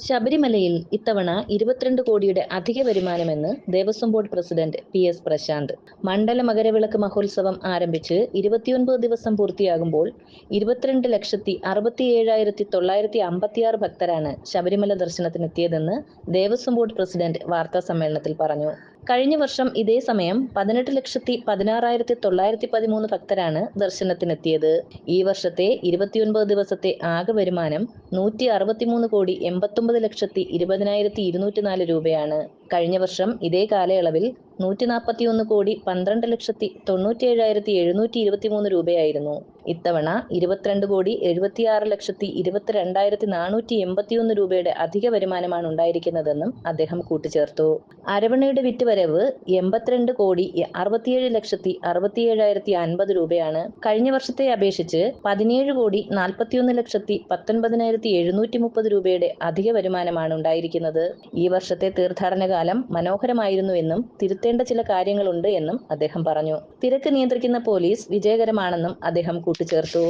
ശബരിമലയിൽ ഇത്തവണ 22 കോടിയുടെ അധിക വരുമാനമെന്ന് Devaswom board president PS. Prashant. Mandala Makaravilakku മഹോത്സവം ആരംഭിച്ച് 29 ദിവസം പൂർത്തിയാകുമ്പോൾ 22,67,956 ഭക്തരാണ് ശബരിമല ദർശനത്തിനെത്തിയതെന്ന് ദേവസ്വം ബോർഡ് പ്രസിഡന്റ് വാർത്താസമ്മേളനത്തിൽ പറഞ്ഞു. കഴിഞ്ഞ വർഷം ഇതേ സമയം 18,16,913 ഭക്തരാണ് ദർശനത്തിനെത്തിയത്. ഈ വർഷത്തെ 29 ദിവസത്തെ ആകെ വരുമാനം 163,89,20,204 രൂപയാണ്. കഴിഞ്ഞ വർഷം ഇതേ കാലയളവിൽ 141,12,97,723 രൂപയായിരുന്നു. ഇത്തവണ 22,76,22,481 രൂപയുടെ അധിക വരുമാനമാണ് ഉണ്ടായിരിക്കുന്നതെന്നും അദ്ദേഹം കൂട്ടിച്ചേർത്തു. അരവണയുടെ വിറ്റുവരവ് 82,67,67,50 രൂപയാണ്. കഴിഞ്ഞ വർഷത്തെ അപേക്ഷിച്ച് 17,41,19,730 രൂപയുടെ അധിക വരുമാനമാണ് ഉണ്ടായിരിക്കുന്നത്. ഈ വർഷത്തെ തീർത്ഥാടന കാലം മനോഹരമായിരുന്നുവെന്നും തിരുത്തേണ്ട ചില കാര്യങ്ങളുണ്ട് എന്നും അദ്ദേഹം പറഞ്ഞു. തിരക്ക് നിയന്ത്രിക്കുന്ന പോലീസ് വിജയകരമാണെന്നും അദ്ദേഹം കൂട്ടിച്ചേർത്തു.